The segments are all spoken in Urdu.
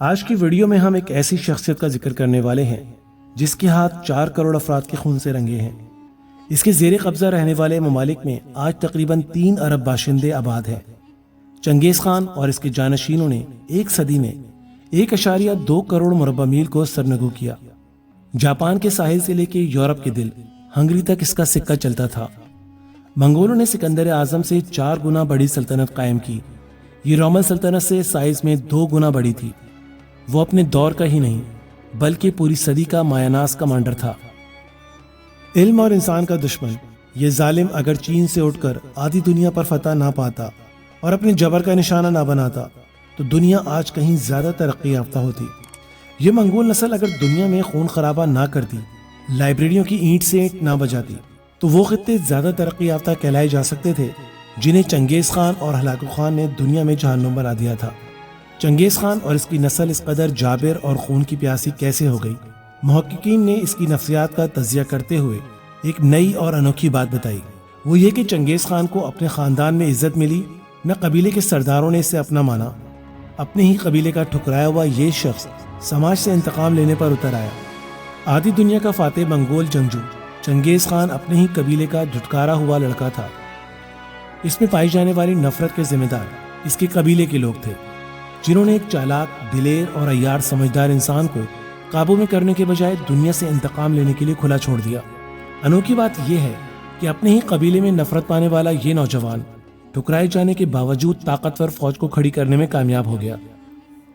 آج کی ویڈیو میں ہم ایک ایسی شخصیت کا ذکر کرنے والے ہیں جس کے ہاتھ 4 کروڑ افراد کے خون سے رنگے ہیں۔ اس کے زیر قبضہ رہنے والے ممالک میں آج تقریباً 3 ارب باشندے آباد ہیں۔ چنگیز خان اور اس کے جانشینوں نے ایک صدی میں 1.2 کروڑ مربع میل کو سرنگو کیا۔ جاپان کے ساحل سے لے کے یورپ کے دل ہنگری تک اس کا سکہ چلتا تھا۔ منگولوں نے سکندر اعظم سے 4 گنا بڑی سلطنت قائم کی۔ یہ رومن سلطنت سے سائز میں 2 گنا بڑی تھی۔ وہ اپنے دور کا ہی نہیں بلکہ پوری صدی کا مایہ ناز کمانڈر تھا۔ علم اور انسان کا دشمن یہ ظالم اگر چین سے اٹھ کر آدھی دنیا پر فتح نہ پاتا اور اپنے جبر کا نشانہ نہ بناتا تو دنیا آج کہیں زیادہ ترقی یافتہ ہوتی۔ یہ منگول نسل اگر دنیا میں خون خرابہ نہ کرتی، لائبریریوں کی اینٹ سے اینٹ نہ بجاتی، تو وہ خطے زیادہ ترقی یافتہ کہلائے جا سکتے تھے جنہیں چنگیز خان اور ہلاکو خان نے دنیا میں جہنم بنا دیا تھا۔ چنگیز خان اور اس کی نسل اس قدر جابر اور خون کی پیاسی کیسے ہو گئی؟ محققین نے اس کی نفسیات کا تجزیہ کرتے ہوئے ایک نئی اور انوکھی بات بتائی۔ وہ یہ کہ چنگیز خان کو اپنے خاندان میں عزت ملی، نہ قبیلے کے سرداروں نے اسے اپنا مانا۔ اپنے ہی قبیلے کا ٹھکرایا ہوا یہ شخص سماج سے انتقام لینے پر اتر آیا۔ آدھی دنیا کا فاتح منگول جنگجو چنگیز خان اپنے ہی قبیلے کا دھٹکارا ہوا لڑکا تھا۔ اس میں پائی جانے والی نفرت کے ذمہ دار اس کے قبیلے کے لوگ تھے، جنہوں نے ایک چالاک، دلیر اور عیار سمجھدار انسان کو قابو میں کرنے کے بجائے دنیا سے انتقام لینے کے لیے کھلا چھوڑ دیا۔ انوکھی بات یہ ہے کہ اپنے ہی قبیلے میں نفرت پانے والا یہ نوجوان ٹھکرائے جانے کے باوجود طاقتور فوج کو کھڑی کرنے میں کامیاب ہو گیا۔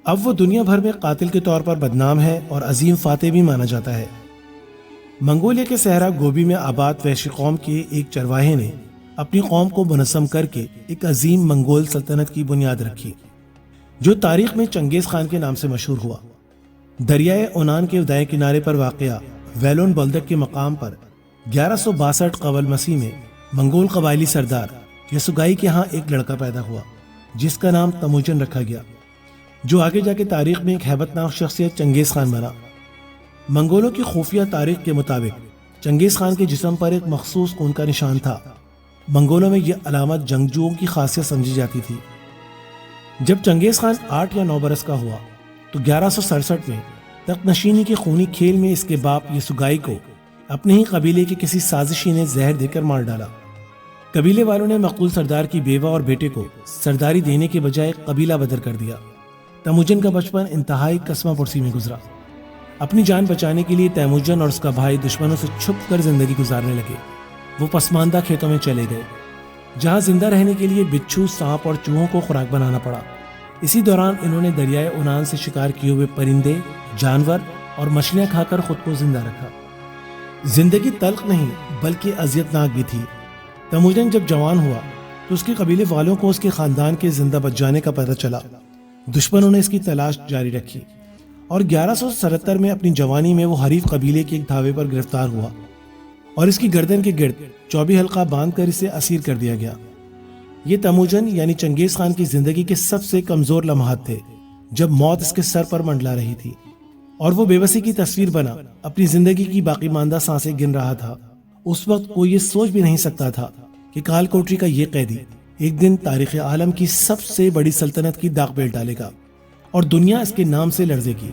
اب وہ دنیا بھر میں قاتل کے طور پر بدنام ہے اور عظیم فاتح بھی مانا جاتا ہے۔ منگولیا کے صحرا گوبی میں آباد وحشی قوم کے ایک چرواہے نے اپنی قوم کو منظم کر کے ایک عظیم منگول سلطنت کی بنیاد رکھی، جو تاریخ میں چنگیز خان کے نام سے مشہور ہوا۔ دریائے اونان کے دائیں کنارے پر واقع ویلون بولدک کے مقام پر 1162 قبل مسیح میں منگول قبائلی سردار یسوگائی کے ہاں ایک لڑکا پیدا ہوا جس کا نام تموجن رکھا گیا، جو آگے جا کے تاریخ میں ایک ہیبت ناک شخصیت چنگیز خان بنا۔ منگولوں کی خفیہ تاریخ کے مطابق چنگیز خان کے جسم پر ایک مخصوص خون کا نشان تھا۔ منگولوں میں یہ علامت جنگجوؤں کی خاصیت سمجھی جاتی تھی۔ جب چنگیز خان 8 یا 9 برس کا ہوا تو 1167 میں تخت نشینی کے خونی کھیل میں اس کے باپ یسوگائی کو اپنے ہی قبیلے کے کسی سازشی نے زہر دے کر مار ڈالا۔ قبیلے والوں نے مقتول سردار کی بیوہ اور بیٹے کو سرداری دینے کے بجائے قبیلہ بدر کر دیا۔ تیموجن کا بچپن انتہائی کسمہ پرسی میں گزرا۔ اپنی جان بچانے کے لیے تیموجن اور اس کا بھائی دشمنوں سے چھپ کر زندگی گزارنے لگے۔ وہ پسماندہ کھیتوں میں چلے گئے جہاں زندہ رہنے کے لیے بچھو، سانپ اور چوہوں کو خوراک بنانا پڑا۔ اسی دوران انہوں نے دریائے اونان سے شکار کیے ہوئے پرندے، جانور اور مچھلیاں کھا کر خود کو زندہ رکھا۔ زندگی تلخ نہیں بلکہ اذیت ناک بھی تھی۔ تیموجن جب جوان ہوا تو اس کے قبیلے والوں کو اس کے خاندان کے زندہ بچ جانے کا پتہ چلا۔ دشمنوں نے اس کی تلاش جاری رکھی اور 1177 میں اپنی جوانی میں وہ حریف قبیلے کے ایک دھاوے پر گرفتار ہوا اور اس کی گردن کے گرد 24 حلقہ باندھ کر اسے اسیر کر دیا گیا۔ یہ تیموجن یعنی چنگیز خان کی زندگی کے سب سے کمزور لمحات تھے، جب موت اس کے سر پر منڈلا رہی تھی اور وہ بے بسی کی تصویر بنا اپنی زندگی کی باقی ماندہ سانسیں گن رہا تھا۔ اس وقت کوئی یہ سوچ بھی نہیں سکتا تھا کہ کال کوٹری کا یہ قیدی ایک دن تاریخ عالم کی سب سے بڑی سلطنت کی داغ بیل ڈالے گا اور دنیا اس کے نام سے لرزے گی۔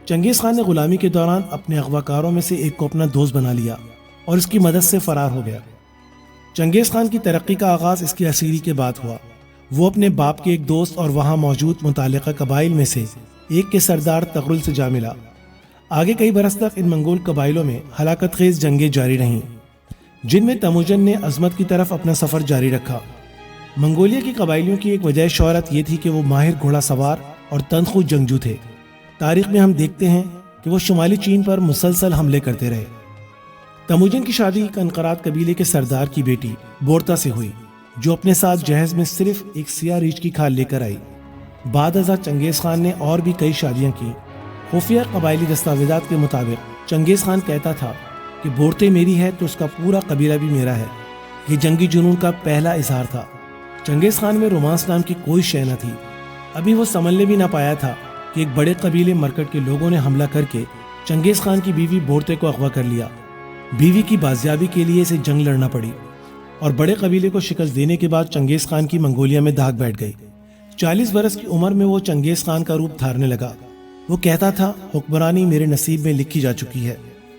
چنگیز خان نے غلامی کے دوران اپنے اغواکاروں میں سے ایک کو اپنا دوست بنا لیا اور اس کی مدد سے فرار ہو گیا۔ چنگیز خان کی ترقی کا آغاز اس کی اسیری کے بعد ہوا۔ وہ اپنے باپ کے ایک دوست اور وہاں موجود متعلقہ قبائل میں سے ایک کے سردار تغرل سے جا ملا۔ آگے کئی برس تک ان منگول قبائلوں میں ہلاکت خیز جنگیں جاری رہیں، جن میں تیموجن نے عظمت کی طرف اپنا سفر جاری رکھا۔ منگولیا کی قبائلیوں کی ایک وجہ شہرت یہ تھی کہ وہ ماہر گھوڑا سوار اور تندخو جنگجو تھے۔ تاریخ میں ہم دیکھتے ہیں کہ وہ شمالی چین پر مسلسل حملے کرتے رہے۔ تیموجن کی شادی کنقرات قبیلے کے سردار کی بیٹی بورتا سے ہوئی، جو اپنے ساتھ جہیز میں صرف ایک سیاہ ریچھ کی کھال لے کر آئی۔ بعد ازاں چنگیز خان نے اور بھی کئی شادیاں کی۔ خفیہ قبائلی دستاویزات کے مطابق چنگیز خان کہتا تھا کہ بورتے میری ہے تو اس کا پورا قبیلہ بھی میرا ہے۔ یہ جنگی جنون کا پہلا اظہار تھا۔ چنگیز خان میں رومانس نام کی کوئی شے نہ تھی۔ ابھی وہ سمجھنے بھی نہ پایا تھا کہ ایک بڑے قبیلے مرکٹ کے لوگوں نے حملہ کر کے چنگیز خان کی بیوی بورتے کو اغوا کر لیا۔ بیوی کی بازیابی کے لیے اسے جنگ لڑنا پڑی اور بڑے قبیلے کو شکست دینے کے بعد چنگیز خان کی منگولیا میں دھاک بیٹھ گئی۔ 40 برس کی عمر میں وہ چنگیز خان کا روپ دھارنے لگا۔ وہ کہتا تھا، حکمرانی میرے نصیب میں لکھی جا چکی ہے،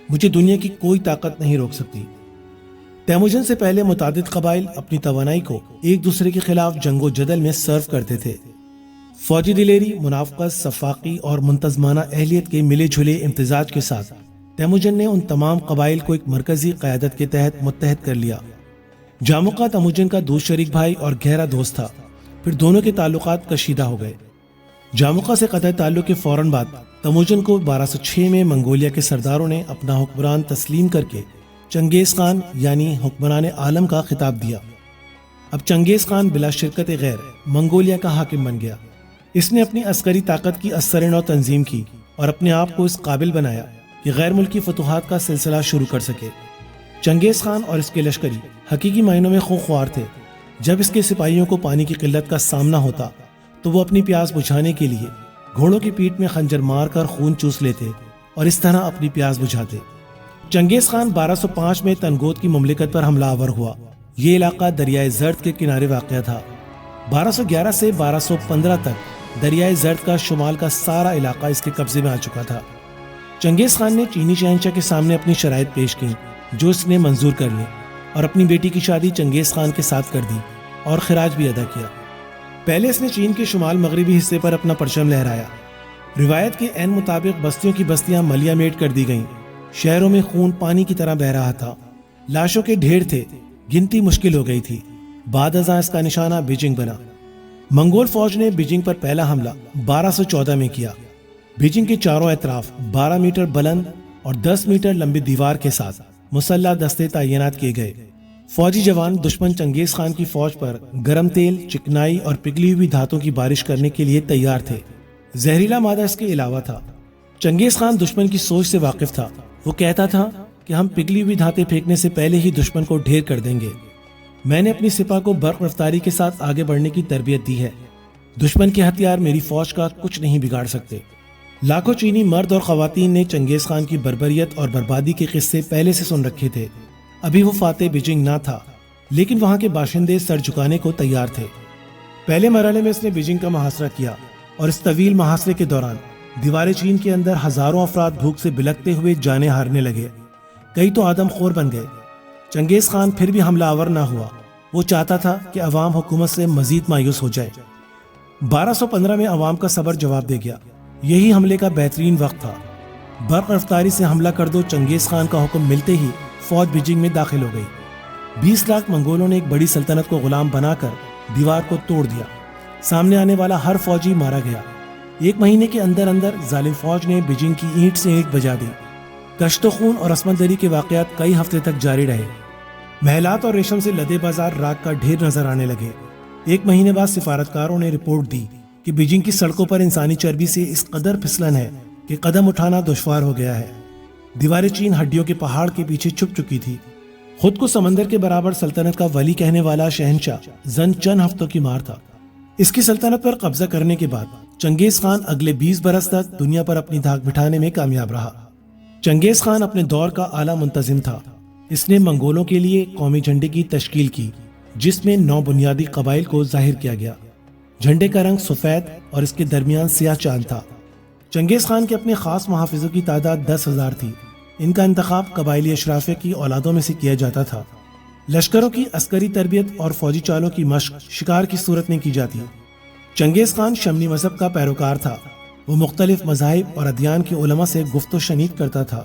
مجھے دنیا کی کوئی طاقت نہیں روک سکتی۔ تیموجن سے پہلے متعدد قبائل اپنی توانائی کو ایک دوسرے کے خلاف جنگ و جدل میں صرف کرتے تھے۔ فوجی دلیری، منافقت، صفاقی اور منتظمانہ اہلیت کے ملے جھلے امتزاج کے ساتھ تیموجن نے ان تمام قبائل کو ایک مرکزی قیادت کے تحت متحد کر لیا۔ جاموقا تیموجن کا دوست شریک بھائی اور گہرا دوست تھا، پھر دونوں کے تعلقات کشیدہ ہو گئے۔ جاموقا سے قطع تعلق کے فوراً بعد تیموجن کو 1206 میں منگولیا کے سرداروں نے اپنا حکمران تسلیم کر کے چنگیز خان یعنی حکمران عالم کا خطاب دیا۔ اب چنگیز خان بلا شرکت غیر منگولیا کا حاکم بن گیا۔ اس نے اپنی عسکری طاقت کی اثر نو تنظیم کی اور اپنے آپ کو اس قابل بنایا کہ غیر ملکی فتوحات کا سلسلہ شروع کر سکے۔ چنگیز خان اور اس کے لشکری حقیقی معنوں میں خوار تھے۔ جب اس کے سپاہیوں کو پانی کی قلت کا سامنا ہوتا تو وہ اپنی پیاس بجھانے کے لیے گھوڑوں کی پیٹھ میں خنجر مار کر خون چوس لیتے اور اس طرح اپنی پیاس بجھاتے۔ چنگیز خان 1205 میں تنگوت کی مملکت پر حملہ آور ہوا۔ یہ علاقہ دریائے زرد کے کنارے واقع تھا۔ 1211 سے 1215 تک دریائے زرد کا شمال کا سارا علاقہ اس کے قبضے میں آ چکا تھا۔ چنگیز خان نے چینی شہنشاہ کے سامنے اپنی شرائط پیش کی جو اس نے منظور کر لی اور اپنی بیٹی کی شادی چنگیز خان کے ساتھ کر دی اور خراج بھی ادا کیا۔ پہلے اس نے چین کے شمال مغربی حصے پر اپنا پرچم لہرایا۔ روایت کے عین مطابق بستیوں کی بستیاں ملیا میٹ کر دی گئیں۔ شہروں میں خون پانی کی طرح بہ رہا تھا، لاشوں کے ڈھیر تھے، گنتی مشکل ہو گئی تھی۔ بعد ازاں اس کا نشانہ بیجنگ بنا۔ منگول فوج نے بیجنگ پر پہلا حملہ 1214 میں کیا۔ بیجنگ کے چاروں اطراف 12 میٹر بلند اور 10 میٹر لمبی دیوار کے ساتھ مسلح دستے تعینات کیے گئے۔ فوجی جوان دشمن چنگیز خان کی فوج پر گرم تیل، چکنائی اور پگھلی ہوئی دھاتوں کی بارش کرنے کے لیے تیار تھے۔ زہریلا مادہ اس کے علاوہ تھا۔ چنگیز خان دشمن کی سوچ سے واقف تھا۔ وہ کہتا تھا کہ ہم پگھلی ہوئی دھاتیں پھینکنے سے پہلے ہی دشمن کو ڈھیر کر دیں گے۔ میں نے اپنی سپاہ کو برق رفتاری کے ساتھ آگے بڑھنے کی تربیت دی ہے۔ دشمن کے ہتھیار میری فوج کا کچھ نہیں بگاڑ سکتے۔ لاکھوں چینی مرد اور خواتین نے چنگیز خان کی بربریت اور بربادی کے قصے پہلے سے سن رکھے تھے۔ ابھی وہ فاتح بیجنگ نہ تھا، لیکن وہاں کے باشندے سر جھکانے کو تیار تھے۔ پہلے مرحلے میں اس نے بیجنگ کا محاصرہ کیا اور اس طویل محاصرے کے دوران دیوار چین کے اندر ہزاروں افراد بھوک سے بلکتے ہوئے جانیں ہارنے لگے، کئی تو آدم خور بن گئے۔ چنگیز خان پھر بھی حملہ آور نہ ہوا۔ وہ چاہتا تھا کہ عوام حکومت سے مزید مایوس ہو جائے۔ 1215 میں عوام کا صبر جواب دے گیا۔ یہی حملے کا بہترین وقت تھا۔ برق رفتاری سے حملہ کر دو چنگیز خان کا حکم ملتے ہی فوج بیجنگ میں داخل ہو گئی۔ 20 لاکھ منگولوں نے ایک بڑی سلطنت کو غلام بنا کر دیوار کو توڑ دیا۔ سامنے آنے والا ہر فوجی مارا گیا۔ 1 مہینے کے اندر اندر ظالم فوج نے بیجنگ کی اینٹ سے اینٹ بجا دی۔ کشت و خون اور عصمت دری کے واقعات کئی ہفتے تک جاری رہے۔ محلات اور ریشم سے لدے بازار راکھ کا ڈھیر نظر آنے لگے۔ 1 مہینے بعد سفارتکاروں نے رپورٹ دی کہ بیجنگ کی سڑکوں پر انسانی چربی سے اس قدر پھسلن ہے کہ قدم اٹھانا دشوار ہو گیا ہے۔ دیوار چین ہڈیوں کے پہاڑ کے پیچھے چھپ چکی تھی۔ خود کو سمندر کے برابر سلطنت کا ولی کہنے والا شہنشاہ زن چند ہفتوں کی مار تھا۔ اس کی سلطنت پر قبضہ کرنے کے بعد چنگیز خان اگلے 20 برس تک دنیا پر اپنی دھاک بٹھانے میں کامیاب رہا۔ چنگیز خان اپنے دور کا اعلیٰ منتظم تھا۔ اس نے منگولوں کے لیے قومی جھنڈے کی تشکیل کی جس میں 9 بنیادی قبائل کو ظاہر کیا گیا۔ جھنڈے کا رنگ سفید اور اس کے درمیان سیاہ چاند تھا۔ چنگیز خان کے اپنے خاص محافظوں کی تعداد 10,000 تھی۔ ان کا انتخاب قبائلی اشرافیہ کی اولادوں میں سے کیا جاتا تھا۔ لشکروں کی عسکری تربیت اور فوجی چالوں کی مشق شکار کی صورت میں کی جاتی۔ چنگیز خان شمنی مذہب کا پیروکار تھا۔ وہ مختلف مذاہب اور ادیان کے علماء سے گفت و شنید کرتا تھا۔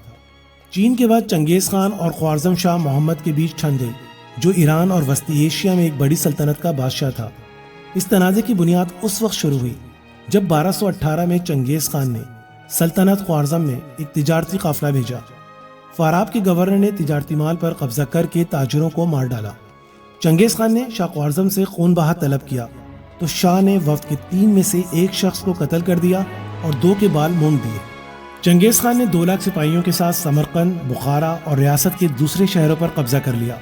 چین کے بعد چنگیز خان اور خوارزم شاہ محمد کے بیچ چھن گئی، جو ایران اور وسطی ایشیا میں ایک بڑی سلطنت کا بادشاہ تھا۔ اس تنازع کی بنیاد اس وقت شروع ہوئی جب 1218 میں چنگیز خان نے سلطنت خوارزم میں ایک تجارتی قافلہ بھیجا۔ فاراب کے گورنر نے تجارتی مال پر قبضہ کر کے تاجروں کو مار ڈالا۔ چنگیز خان نے شاہ خوارزم سے خون بہا طلب کیا تو شاہ نے وفد کے 3 میں سے 1 شخص کو قتل کر دیا اور 2 کے بال مونڈ دیے۔ چنگیز خان نے 2 لاکھ سپاہیوں کے ساتھ سمرقند، بخارا اور ریاست کے دوسرے شہروں پر قبضہ کر لیا۔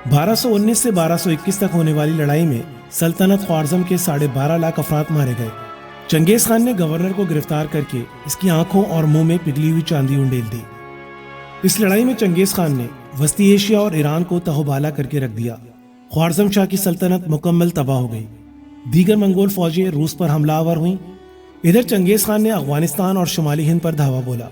1219 سے 1221 تک ہونے والی لڑائی میں سلطنت خوارزم کے 12.5 لاکھ افراد مارے گئے۔ چنگیز خان نے گورنر کو گرفتار کر کے اس کی آنکھوں اور منہ میں پگھلی ہوئی چاندی انڈیل دی۔ اس لڑائی میں چنگیز خان نے وسطی ایشیا اور ایران کو تہوبالا کر کے رکھ دیا۔ خوارزم شاہ کی سلطنت مکمل تباہ ہو گئی۔ دیگر منگول فوجیں روس پر حملہ آور ہوئیں۔ ادھر چنگیز خان نے افغانستان اور شمالی ہند پر دھاوا بولا۔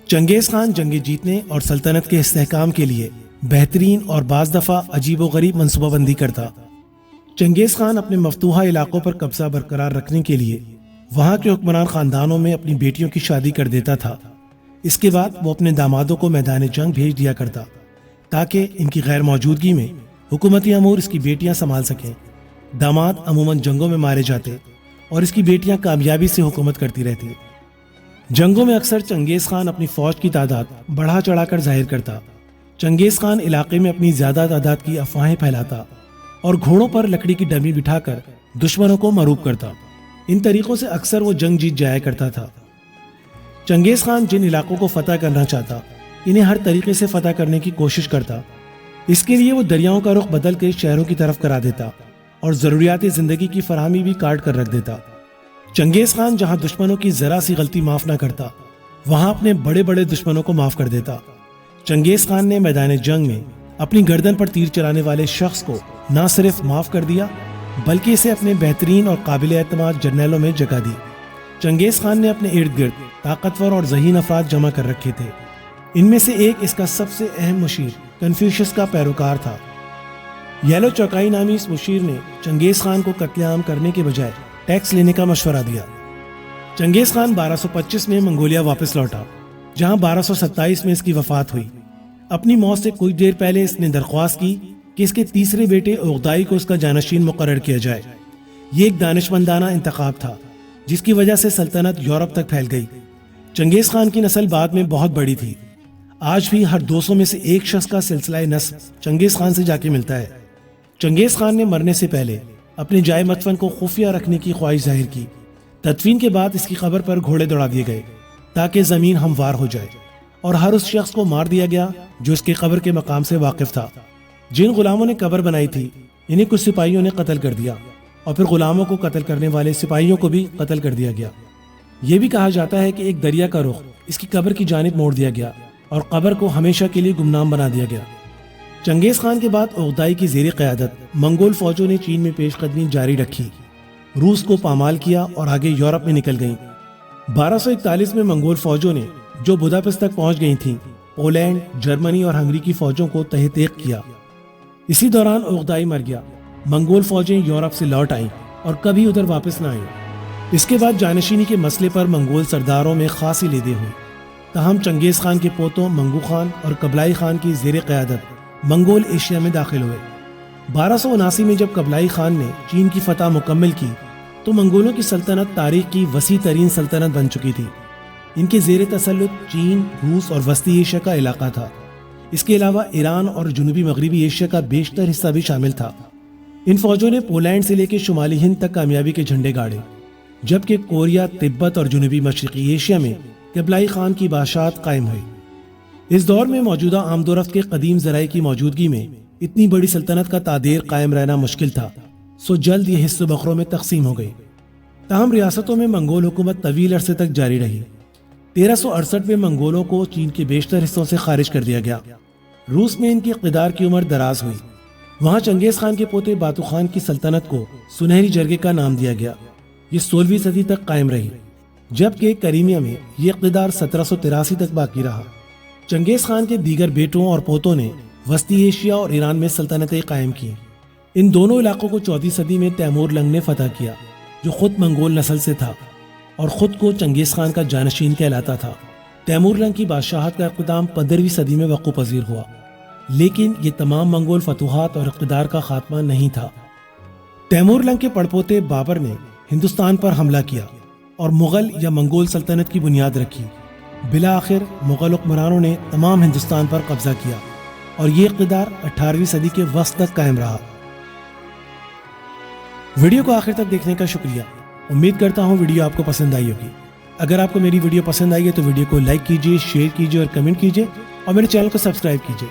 چنگیز خان جنگیں جیتنے اور سلطنت کے استحکام کے لیے بہترین اور بعض دفعہ عجیب و غریب منصوبہ بندی کرتا۔ چنگیز خان اپنے مفتوحہ علاقوں پر قبضہ برقرار رکھنے کے لیے وہاں کے حکمران خاندانوں میں اپنی بیٹیوں کی شادی کر دیتا تھا۔ اس کے بعد وہ اپنے دامادوں کو میدان جنگ بھیج دیا کرتا تاکہ ان کی غیر موجودگی میں حکومتی امور اس کی بیٹیاں سنبھال سکیں۔ داماد عموماً جنگوں میں مارے جاتے اور اس کی بیٹیاں کامیابی سے حکومت کرتی رہتی۔ جنگوں میں اکثر چنگیز خان اپنی فوج کی تعداد بڑھا چڑھا کر ظاہر کرتا۔ چنگیز خان علاقے میں اپنی زیادہ تعداد کی افواہیں پھیلاتا اور گھوڑوں پر لکڑی کی ڈمی بٹھا کر دشمنوں کو مروب کرتا۔ ان طریقوں سے اکثر وہ جنگ جیت جایا کرتا تھا۔ چنگیز خان جن علاقوں کو فتح کرنا چاہتا انہیں ہر طریقے سے فتح کرنے کی کوشش کرتا۔ اس کے لیے وہ دریاؤں کا رخ بدل کے شہروں کی طرف کرا دیتا اور ضروریات زندگی کی فراہمی بھی کاٹ کر رکھ دیتا۔ چنگیز خان جہاں دشمنوں کی ذرا سی غلطی معاف نہ کرتا وہاں اپنے بڑے بڑے دشمنوں کو معاف کر دیتا۔ چنگیز خان نے میدان جنگ میں اپنی گردن پر تیر چلانے والے شخص کو نہ صرف معاف کر دیا بلکہ اسے اپنے بہترین اور قابل اعتماد جرنیلوں میں جگہ دی۔ چنگیز خان نے اپنے ارد گرد طاقتور اور ذہین افراد جمع کر رکھے تھے۔ ان میں سے ایک اس کا سب سے اہم مشیر کنفیوشس کا پیروکار تھا۔ یلو چوکائی نامی اس مشیر نے چنگیز خان کو قتل عام کرنے کے بجائے ٹیکس لینے کا مشورہ دیا۔ چنگیز خان 1225 میں منگولیا واپس لوٹا جہاں 1227 میں اس کی وفات ہوئی۔ اپنی موت سے کچھ دیر پہلے اس نے درخواست کی کہ اس کے تیسرے بیٹے اوغدائی کو اس کا جانشین مقرر کیا جائے۔ یہ ایک دانشمندانہ انتخاب تھا جس کی وجہ سے سلطنت یورپ تک پھیل گئی۔ چنگیز خان کی نسل بعد میں بہت بڑی تھی۔ آج بھی ہر 200 میں سے ایک شخص کا سلسلہ نسب چنگیز خان سے جا کے ملتا ہے۔ چنگیز خان نے مرنے سے پہلے اپنے جائے مدفن کو خفیہ رکھنے کی خواہش ظاہر کی۔ تدفین کے بعد اس کی قبر پر گھوڑے دوڑا دیے گئے تاکہ زمین ہموار ہو جائے اور ہر اس شخص کو مار دیا گیا جو اس کے قبر کے مقام سے واقف تھا۔ جن غلاموں نے قبر بنائی تھی انہیں کچھ سپاہیوں نے قتل کر دیا اور پھر غلاموں کو قتل کرنے والے سپاہیوں کو بھی قتل کر دیا گیا۔ یہ بھی کہا جاتا ہے کہ ایک دریا کا رخ اس کی قبر کی جانب موڑ دیا گیا اور قبر کو ہمیشہ کے لیے گمنام بنا دیا گیا۔ چنگیز خان کے بعد اوغدائی کی زیر قیادت منگول فوجوں نے چین میں پیش قدمی جاری رکھی، روس کو پامال کیا اور آگے یورپ میں نکل گئیں۔ 1241 میں منگول فوجوں نے جو بداپست تک پہنچ گئی تھیں پولینڈ، جرمنی اور ہنگری کی فوجوں کو تہ طیق کیا۔ اسی دوران اوغدائی مر گیا۔ منگول فوجیں یورپ سے لوٹ آئیں اور کبھی ادھر واپس نہ آئیں۔ اس کے بعد جانشینی کے مسئلے پر منگول سرداروں میں خاصی لیدے ہوئے۔ تاہم چنگیز خان کے پوتوں منگو خان اور قبلائی خان کی زیر قیادت منگول ایشیا میں داخل ہوئے۔ 1279 میں جب قبلائی خان نے چین کی فتح مکمل کی تو منگولوں کی سلطنت تاریخ کی وسیع ترین سلطنت بن چکی تھی۔ ان کے زیر تسلط چین، روس اور وسطی ایشیا کا علاقہ تھا۔ اس کے علاوہ ایران اور جنوبی مغربی ایشیا کا بیشتر حصہ بھی شامل تھا۔ ان فوجوں نے پولینڈ سے لے کے شمالی ہند تک کامیابی کے جھنڈے گاڑے، جبکہ کوریا، تبت اور جنوبی مشرقی ایشیا میں قبلائی خان کی بادشاہت قائم ہوئی۔ اس دور میں موجودہ آمد و رفت کے قدیم ذرائع کی موجودگی میں اتنی بڑی سلطنت کا تعدیر قائم رہنا مشکل تھا، سو جلد یہ حصوں بخروں میں تقسیم ہو گئی۔ تاہم ریاستوں میں منگول حکومت طویل عرصے تک جاری رہی۔ 1368 میں منگولوں کو چین کے بیشتر حصوں سے خارج کر دیا گیا۔ روس میں ان کی اقتدار کی عمر دراز ہوئی۔ وہاں چنگیز خان کے پوتے باتو خان کی سلطنت کو سنہری جرگے کا نام دیا گیا۔ یہ 16ویں صدی تک قائم رہی، جبکہ کریمیا میں یہ اقتدار 1783 تک باقی رہا۔ چنگیز خان کے دیگر بیٹوں اور پوتوں نے وسطی ایشیا اور ایران میں سلطنتیں قائم کی۔ ان دونوں علاقوں کو 14ویں صدی میں تیمور لنگ نے فتح کیا، جو خود منگول نسل سے تھا اور خود کو چنگیز خان کا جانشین کہلاتا تھا۔ تیمور لنگ کی بادشاہت کا اقتدام 15ویں صدی میں وقوع پذیر ہوا، لیکن یہ تمام منگول فتوحات اور اقتدار کا خاتمہ نہیں تھا۔ تیمور لنگ کے پڑپوتے بابر نے ہندوستان پر حملہ کیا اور مغل یا منگول سلطنت کی بنیاد رکھی۔ بالآخر مغل حکمرانوں نے تمام ہندوستان پر قبضہ کیا اور یہ اقتدار 18ویں صدی کے وسط تک قائم رہا۔ ویڈیو کو آخر تک دیکھنے کا شکریہ۔ امید کرتا ہوں ویڈیو آپ کو پسند آئی ہوگی۔ اگر آپ کو میری ویڈیو پسند آئی ہے تو ویڈیو کو لائک کیجیے، شیئر کیجیے اور کمنٹ کیجیے، اور میرے چینل کو سبسکرائب کیجیے۔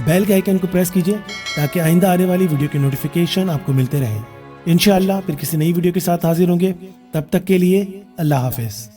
بیل کے آئیکن کو پریس کیجیے تاکہ آئندہ آنے والی ویڈیو کے نوٹیفیکیشن آپ کو ملتے رہیں۔ انشاءاللہ پھر کسی نئی ویڈیو کے ساتھ حاضر ہوں گے، تب تک کے لیے اللہ حافظ۔